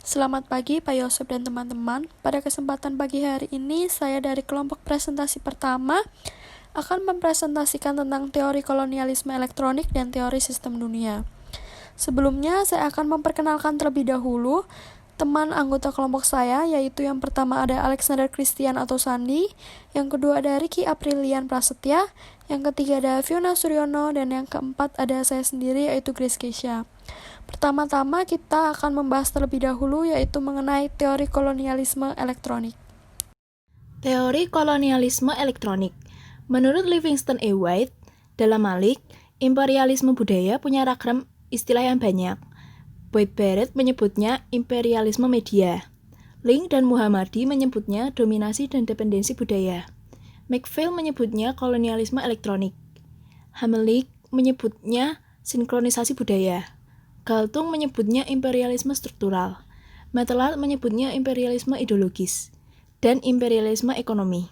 Selamat pagi Pak Yosep dan teman-teman. Pada kesempatan pagi hari ini, saya dari kelompok presentasi pertama akan mempresentasikan tentang teori kolonialisme elektronik dan teori sistem dunia. Sebelumnya, saya akan memperkenalkan terlebih dahulu teman anggota kelompok saya, yaitu yang pertama ada Alexander Christian atau Sandi, yang kedua ada Ricky Aprilian Prasetya, yang ketiga ada Fiona Suryono, dan yang keempat ada saya sendiri, yaitu Grace Keisha. Pertama-tama kita akan membahas terlebih dahulu yaitu mengenai teori kolonialisme elektronik. Teori kolonialisme elektronik. Menurut Livingston A. White, dalam Malik, imperialisme budaya punya ragam istilah yang banyak. Boyd Barrett menyebutnya imperialisme media. Link dan Muhammadi menyebutnya dominasi dan dependensi budaya. McPhail menyebutnya kolonialisme elektronik. Hamelik menyebutnya sinkronisasi budaya. Galtung menyebutnya imperialisme struktural. Maitland menyebutnya imperialisme ideologis dan imperialisme ekonomi.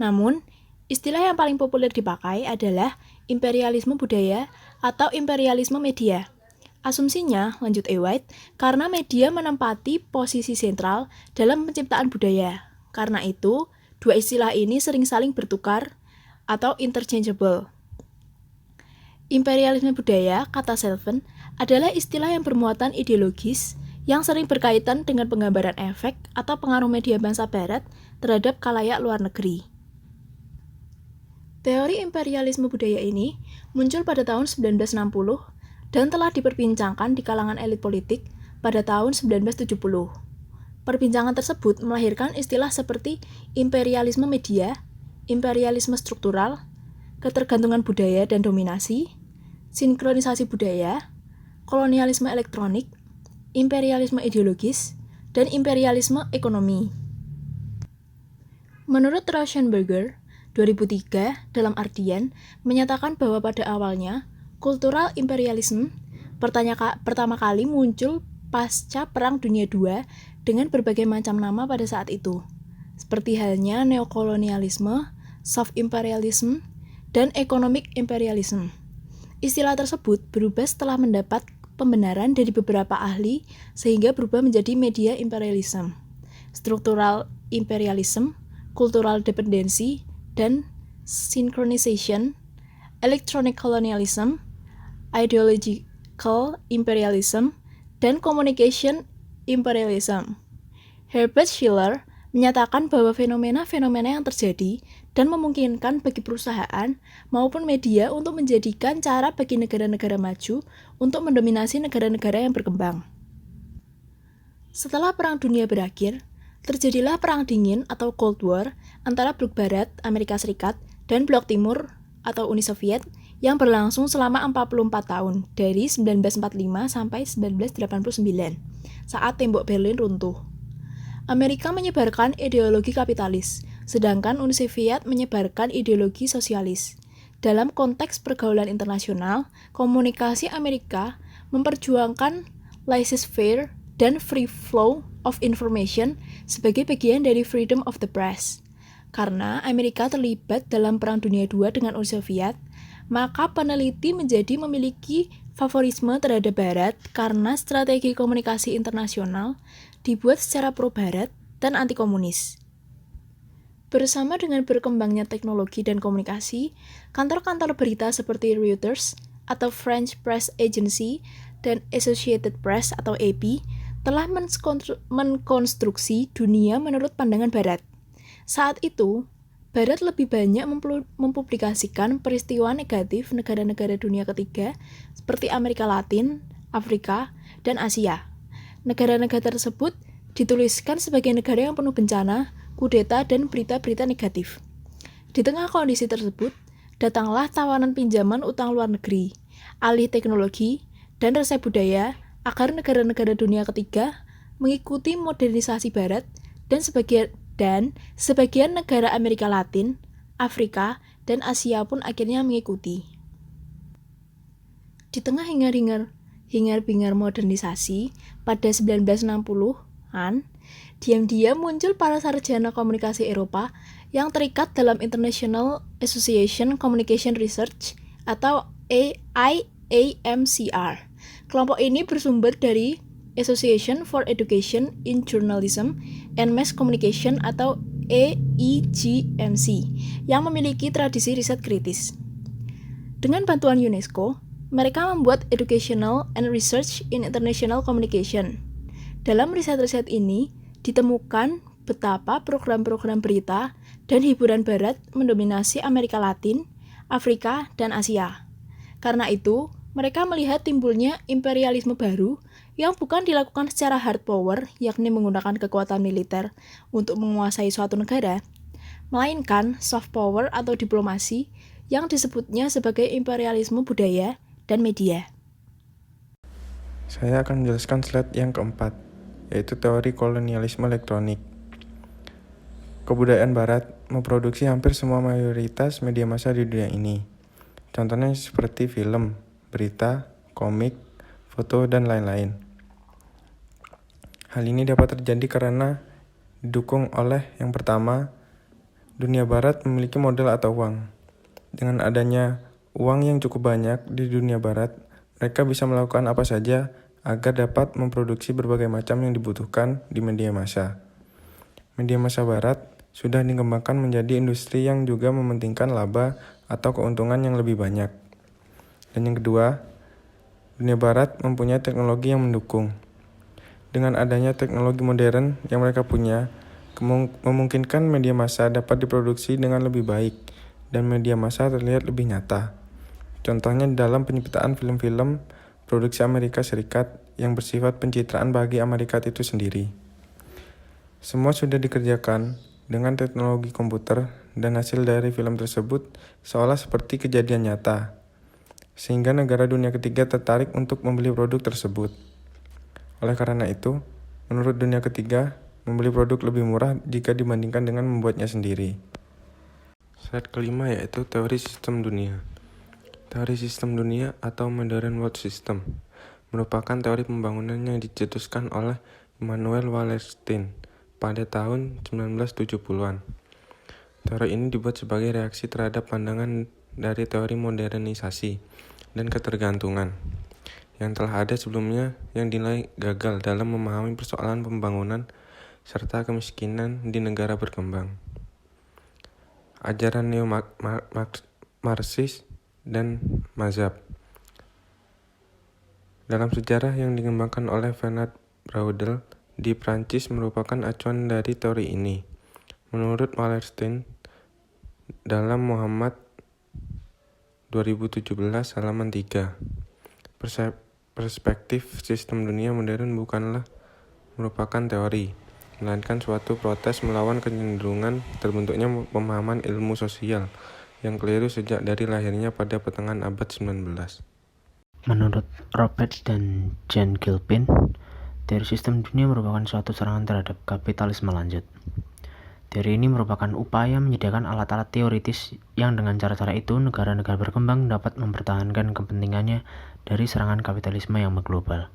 Namun, istilah yang paling populer dipakai adalah imperialisme budaya atau imperialisme media. Asumsinya, lanjut E. White, karena media menempati posisi sentral dalam penciptaan budaya. Karena itu, dua istilah ini sering saling bertukar atau interchangeable. Imperialisme budaya, kata Selven, adalah istilah yang bermuatan ideologis yang sering berkaitan dengan penggambaran efek atau pengaruh media bangsa barat terhadap khalayak luar negeri. Teori imperialisme budaya ini muncul pada tahun 1960 dan telah diperbincangkan di kalangan elit politik pada tahun 1970. Perbincangan tersebut melahirkan istilah seperti imperialisme media, imperialisme struktural, ketergantungan budaya dan dominasi, sinkronisasi budaya, kolonialisme elektronik, imperialisme ideologis, dan imperialisme ekonomi. Menurut Rauschenberger, 2003 dalam artian menyatakan bahwa pada awalnya kultural imperialisme pertama kali muncul pasca Perang Dunia II dengan berbagai macam nama pada saat itu, seperti halnya neokolonialisme, soft imperialism, dan economic imperialism. Istilah tersebut berubah setelah mendapat pembenaran dari beberapa ahli sehingga berubah menjadi media imperialism, structural imperialism, cultural dependency, dan synchronization, electronic colonialism, ideological imperialism, dan communication imperialism. Herbert Schiller menyatakan bahwa fenomena-fenomena yang terjadi dan memungkinkan bagi perusahaan maupun media untuk menjadikan cara bagi negara-negara maju untuk mendominasi negara-negara yang berkembang. Setelah Perang Dunia berakhir, terjadilah Perang Dingin atau Cold War antara Blok Barat, Amerika Serikat, dan Blok Timur atau Uni Soviet yang berlangsung selama 44 tahun dari 1945 sampai 1989 saat tembok Berlin runtuh. Amerika menyebarkan ideologi kapitalis, sedangkan Uni Soviet menyebarkan ideologi sosialis. Dalam konteks pergaulan internasional, komunikasi Amerika memperjuangkan laissez-faire dan free flow of information sebagai bagian dari freedom of the press. Karena Amerika terlibat dalam Perang Dunia II dengan Uni Soviet, maka peneliti menjadi memiliki favorisme terhadap Barat karena strategi komunikasi internasional dibuat secara pro-Barat dan anti-komunis. Bersama dengan berkembangnya teknologi dan komunikasi, kantor-kantor berita seperti Reuters atau French Press Agency dan Associated Press atau AP telah mengkonstruksi dunia menurut pandangan Barat. Saat itu, Barat lebih banyak mempublikasikan peristiwa negatif negara-negara dunia ketiga seperti Amerika Latin, Afrika, dan Asia. Negara-negara tersebut dituliskan sebagai negara yang penuh bencana, kudeta, dan berita-berita negatif. Di tengah kondisi tersebut, datanglah tawanan pinjaman utang luar negeri, alih teknologi, dan resep budaya agar negara-negara dunia ketiga mengikuti modernisasi Barat dan sebagian negara Amerika Latin, Afrika, dan Asia pun akhirnya mengikuti. Di tengah hingar-bingar modernisasi pada 1960-an, diam-diam muncul para sarjana komunikasi Eropa yang terikat dalam International Association Communication Research atau IAMCR. Kelompok ini bersumber dari Association for Education in Journalism and Mass Communication atau AEGMC yang memiliki tradisi riset kritis. Dengan bantuan UNESCO, mereka membuat Educational and Research in International Communication. Dalam riset-riset ini, ditemukan betapa program-program berita dan hiburan barat mendominasi Amerika Latin, Afrika, dan Asia. Karena itu, mereka melihat timbulnya imperialisme baru yang bukan dilakukan secara hard power, yakni menggunakan kekuatan militer untuk menguasai suatu negara, melainkan soft power atau diplomasi yang disebutnya sebagai imperialisme budaya dan media. Saya akan menjelaskan slide yang keempat, yaitu teori kolonialisme elektronik. Kebudayaan Barat memproduksi hampir semua mayoritas media massa di dunia ini. Contohnya seperti film, berita, komik, foto, dan lain-lain. Hal ini dapat terjadi karena didukung oleh yang pertama, dunia Barat memiliki modal atau uang. Dengan adanya uang yang cukup banyak di dunia Barat, mereka bisa melakukan apa saja agar dapat memproduksi berbagai macam yang dibutuhkan di media massa. Media massa Barat sudah dikembangkan menjadi industri yang juga mementingkan laba atau keuntungan yang lebih banyak. Dan yang kedua, dunia Barat mempunyai teknologi yang mendukung. Dengan adanya teknologi modern yang mereka punya, memungkinkan media massa dapat diproduksi dengan lebih baik dan media massa terlihat lebih nyata. Contohnya dalam penciptaan film-film produksi Amerika Serikat yang bersifat pencitraan bagi Amerika itu sendiri. Semua sudah dikerjakan dengan teknologi komputer dan hasil dari film tersebut seolah seperti kejadian nyata, sehingga negara dunia ketiga tertarik untuk membeli produk tersebut. Oleh karena itu, menurut dunia ketiga, membeli produk lebih murah jika dibandingkan dengan membuatnya sendiri. Slide kelima yaitu teori sistem dunia. Teori sistem dunia atau Modern World System merupakan teori pembangunan yang dicetuskan oleh Immanuel Wallerstein pada tahun 1970-an. Teori ini dibuat sebagai reaksi terhadap pandangan dari teori modernisasi dan ketergantungan yang telah ada sebelumnya yang dinilai gagal dalam memahami persoalan pembangunan serta kemiskinan di negara berkembang. Ajaran neo-Marxis dan mazhab. Dalam sejarah yang dikembangkan oleh Bernard Braudel di Prancis merupakan acuan dari teori ini. Menurut Wallerstein, dalam Muhammad 2017 halaman 3, perspektif sistem dunia modern bukanlah merupakan teori, melainkan suatu protes melawan kecenderungan terbentuknya pemahaman ilmu sosial yang keliru sejak dari lahirnya pada pertengahan abad 19. Menurut Robert dan Jan Gilpin, teori sistem dunia merupakan suatu serangan terhadap kapitalisme lanjut. Teori ini merupakan upaya menyediakan alat-alat teoritis yang dengan cara-cara itu negara-negara berkembang dapat mempertahankan kepentingannya dari serangan kapitalisme yang mengglobal.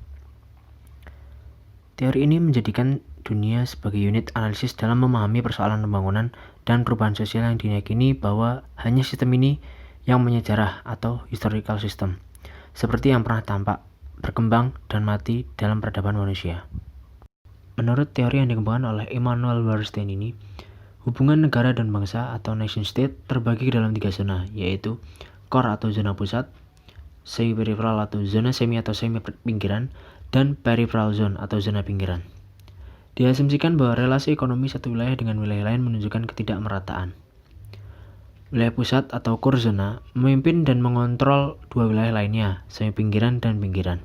Teori ini menjadikan dunia sebagai unit analisis dalam memahami persoalan pembangunan dan perubahan sosial yang diyakini bahwa hanya sistem ini yang menyejarah atau historical system, seperti yang pernah tampak, berkembang, dan mati dalam peradaban manusia. Menurut teori yang dikembangkan oleh Immanuel Wallerstein ini, hubungan negara dan bangsa atau nation state terbagi dalam 3 zona, yaitu core atau zona pusat, semi-peripheral atau zona semi atau semi-pinggiran, dan peripheral zone atau zona pinggiran. Diasumsikan bahwa relasi ekonomi satu wilayah dengan wilayah lain menunjukkan ketidakmerataan. Wilayah pusat atau core zona memimpin dan mengontrol 2 wilayah lainnya, semi-pinggiran dan pinggiran.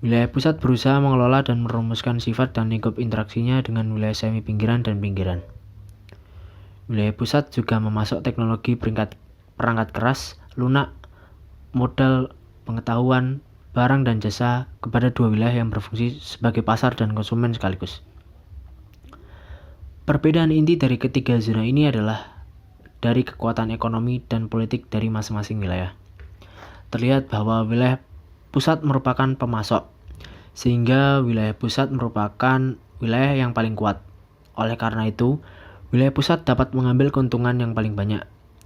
Wilayah pusat berusaha mengelola dan merumuskan sifat dan lingkup interaksinya dengan wilayah semi-pinggiran dan pinggiran. Wilayah pusat juga memasok teknologi perangkat keras, lunak, modal, pengetahuan, barang dan jasa kepada 2 wilayah yang berfungsi sebagai pasar dan konsumen sekaligus. Perbedaan inti dari ketiga zona ini adalah dari kekuatan ekonomi dan politik dari masing-masing wilayah. Terlihat bahwa wilayah pusat merupakan pemasok, sehingga wilayah pusat merupakan wilayah yang paling kuat. Oleh karena itu, wilayah pusat dapat mengambil keuntungan yang paling banyak,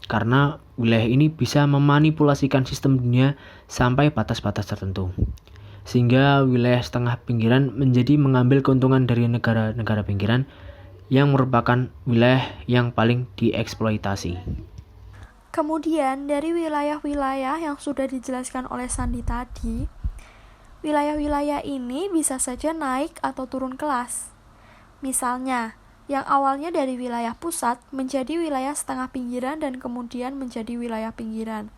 karena wilayah ini bisa memanipulasikan sistem dunia sampai batas-batas tertentu. sehingga wilayah setengah pinggiran menjadi mengambil keuntungan dari negara-negara pinggiran yang merupakan wilayah yang paling dieksploitasi. Kemudian dari wilayah-wilayah yang sudah dijelaskan oleh Sandi tadi, wilayah-wilayah ini bisa saja naik atau turun kelas. Misalnya, yang awalnya dari wilayah pusat menjadi wilayah setengah pinggiran dan kemudian menjadi wilayah pinggiran.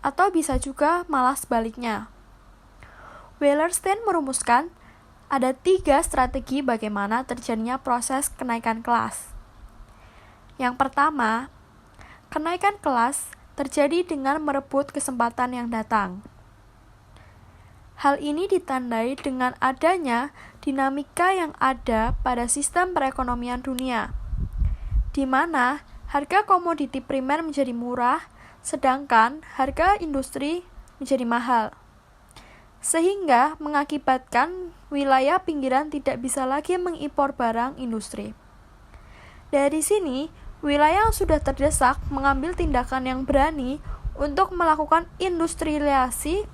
Atau bisa juga malah sebaliknya. Wallerstein merumuskan ada 3 strategi bagaimana terjadinya proses kenaikan kelas. Yang pertama, kenaikan kelas terjadi dengan merebut kesempatan yang datang. Hal ini ditandai dengan adanya dinamika yang ada pada sistem perekonomian dunia, di mana harga komoditi primer menjadi murah, sedangkan harga industri menjadi mahal, sehingga mengakibatkan wilayah pinggiran tidak bisa lagi mengimpor barang industri. Dari sini, wilayah yang sudah terdesak mengambil tindakan yang berani untuk melakukan industrialisasi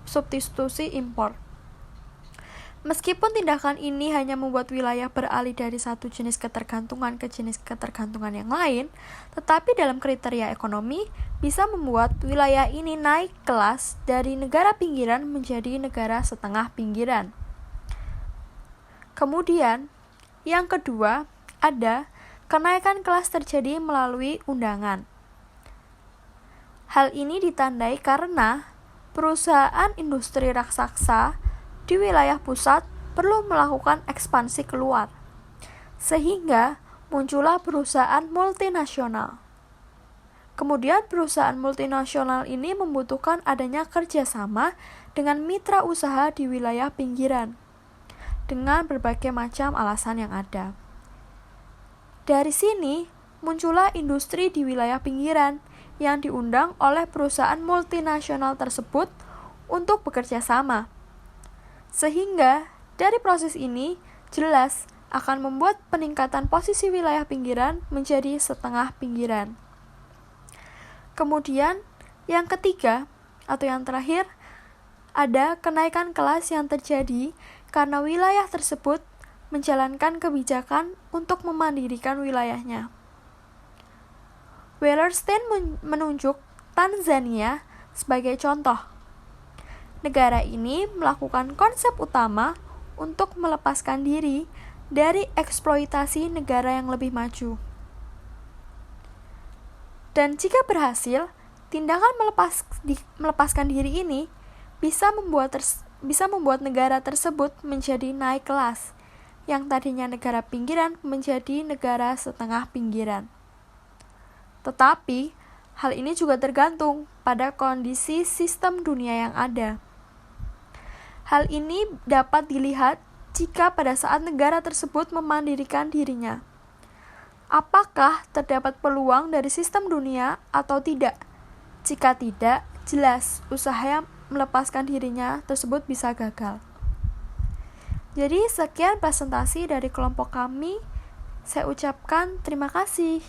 substitusi impor. Meskipun tindakan ini hanya membuat wilayah beralih dari satu jenis ketergantungan ke jenis ketergantungan yang lain, tetapi dalam kriteria ekonomi bisa membuat wilayah ini naik kelas dari negara pinggiran menjadi negara setengah pinggiran. Kemudian, yang kedua, ada kenaikan kelas terjadi melalui undangan. Hal ini ditandai karena perusahaan industri raksasa di wilayah pusat perlu melakukan ekspansi keluar, sehingga muncullah perusahaan multinasional. Kemudian perusahaan multinasional ini membutuhkan adanya kerjasama dengan mitra usaha di wilayah pinggiran, dengan berbagai macam alasan yang ada. Dari sini, muncullah industri di wilayah pinggiran yang diundang oleh perusahaan multinasional tersebut untuk bekerja sama. Sehingga dari proses ini jelas akan membuat peningkatan posisi wilayah pinggiran menjadi setengah pinggiran. Kemudian yang ketiga atau yang terakhir, ada kenaikan kelas yang terjadi karena wilayah tersebut menjalankan kebijakan untuk memandirikan wilayahnya. Wallerstein menunjuk Tanzania sebagai contoh. Negara ini melakukan konsep utama untuk melepaskan diri dari eksploitasi negara yang lebih maju. Dan jika berhasil, tindakan melepaskan diri ini bisa membuat negara tersebut menjadi naik kelas, yang tadinya negara pinggiran menjadi negara setengah pinggiran. Tetapi, hal ini juga tergantung pada kondisi sistem dunia yang ada. Hal ini dapat dilihat jika pada saat negara tersebut memandirikan dirinya. Apakah terdapat peluang dari sistem dunia atau tidak? Jika tidak, jelas usaha melepaskan dirinya tersebut bisa gagal. Jadi, sekian presentasi dari kelompok kami. Saya ucapkan terima kasih.